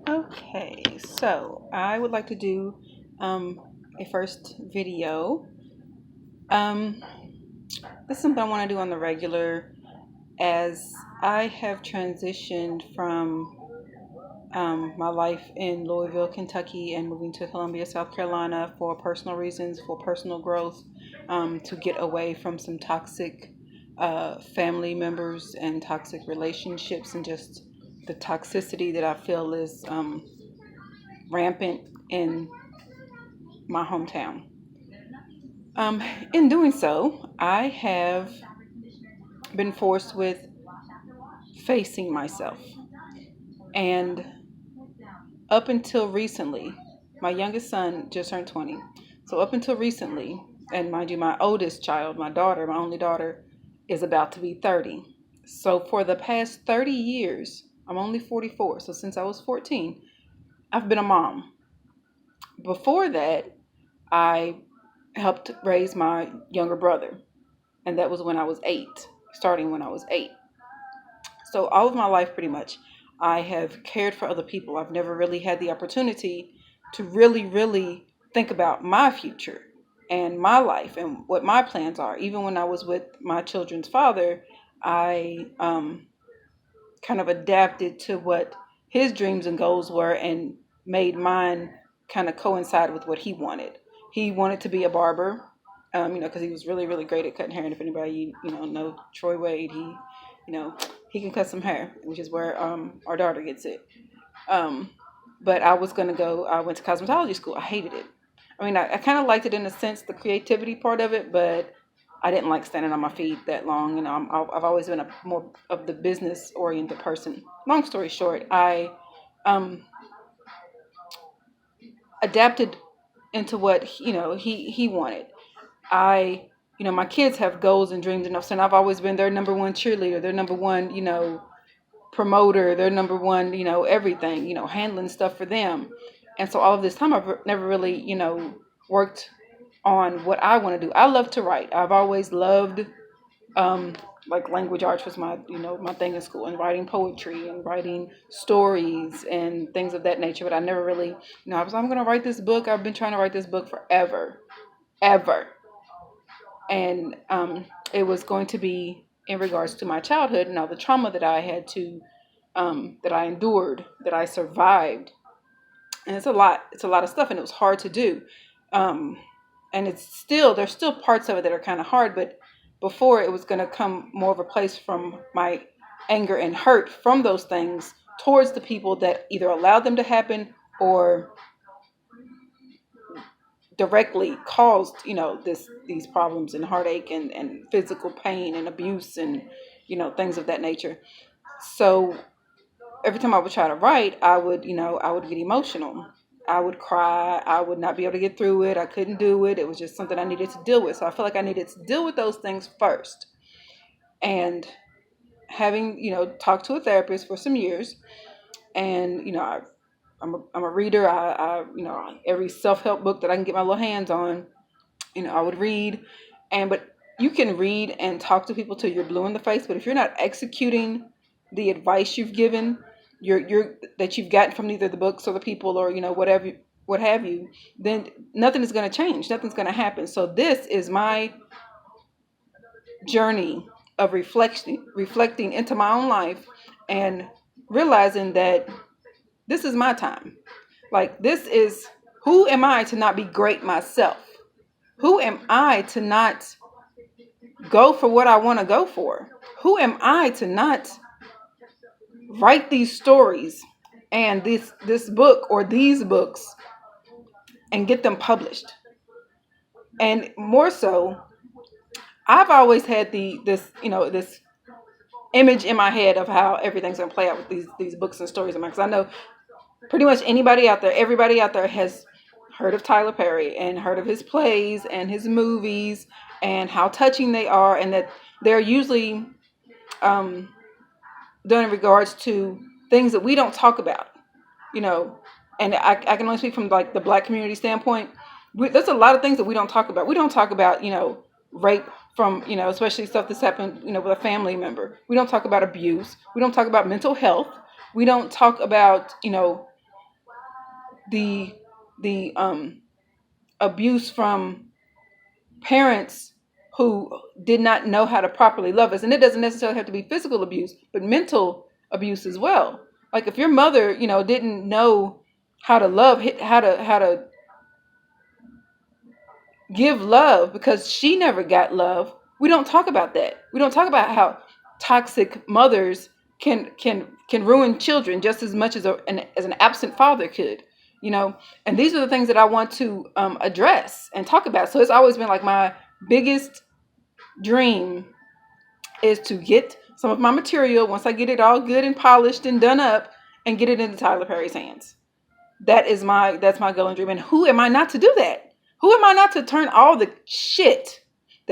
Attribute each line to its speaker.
Speaker 1: Okay, so I would like to do um, a first video. Um, this is something I want to do on the regular as I have transitioned from my life in Louisville, Kentucky, and moving to Columbia, South Carolina for personal reasons, for personal growth, to get away from some toxic family members and toxic relationships and just the toxicity that I feel is rampant in my hometown. Um, in doing so, I have been forced with facing myself. And up until recently, my youngest son just turned 20. So, up until recently, and mind you, my oldest child, my daughter, my only daughter, is about to be 30. So, for the past 30 years, I'm only 44. So, since I was 14, I've been a mom. Before that, I helped raise my younger brother, and that was when I was 8, starting when I was 8. So all of my life, pretty much, I have cared for other people. I've never really had the opportunity to really think about my future and my life and what my plans are. Even when I was with my children's father, I kind of adapted to what his dreams and goals were and made mine kind of coincide with what he wanted. He wanted to be a barber, because he was really great at cutting hair. And if anybody, know Troy Wade, he can cut some hair, which is where our daughter gets it. Um, but I went to cosmetology school. I hated it. I mean, I kind of liked it in a sense, the creativity part of it, but I didn't like standing on my feet that long. I've always been a more of the business oriented person. Long story short, I um, adapted into what he wanted. I my kids have goals and dreams enough, and I've always been their number one cheerleader, their number one promoter, their number one everything, handling stuff for them. And so all of this time I've never really worked on what I want to do. I love to write. I've always loved um, like language arts was my thing in school, and writing poetry and writing stories and things of that nature. But I never really, I'm going to write this book. I've been trying to write this book forever, ever. And it was going to be in regards to my childhood and all the trauma that I had to, that I endured, that I survived. And it's a lot of stuff, and it was hard to do. Um, and there's still parts of it that are kind of hard, but before it was going to come more of a place from my anger and hurt from those things towards the people that either allowed them to happen or directly caused these problems and heartache and physical pain and abuse and things of that nature. So every time I would try to write, I would get emotional. I would cry. I would not be able to get through it. I couldn't do it. It was just something I needed to deal with. So I feel like I needed to deal with those things first. And having, talked to a therapist for some years, and, I'm a reader. Every self-help book that I can get my little hands on, I would read. But you can read and talk to people till you're blue in the face. But if you're not executing the advice you've given, you're that you've gotten from either the books or the people or whatever, what have you, then nothing is going to change. Nothing's going to happen. So this is my journey of reflecting into my own life and realizing that this is my time. Like, this is, who am I to not be great myself? Who am I to not go for what I want to go for? Who am I to not write these stories and this book or these books and get them published? And more so, I've always had this image in my head of how everything's gonna play out with these books and stories of mine. Because I know pretty much everybody out there has heard of Tyler Perry and heard of his plays and his movies and how touching they are, and that they're usually done in regards to things that we don't talk about, you know. And I can only speak from like the Black community standpoint. There's a lot of things that we don't talk about. We don't talk about, rape from, especially stuff that's happened, with a family member. We don't talk about abuse. We don't talk about mental health. We don't talk about, the the abuse from parents who did not know how to properly love us. And it doesn't necessarily have to be physical abuse, but mental abuse as well. Like if your mother, didn't know how to love, how to give love because she never got love. We don't talk about that. We don't talk about how toxic mothers can ruin children just as much as an absent father could. And these are the things that I want to address and talk about. So it's always been like my biggest dream is to get some of my material, once I get it all good and polished and done up, and get it into Tyler Perry's hands. That's my goal and dream. And who am I not to do that? Who am I not to turn all the shit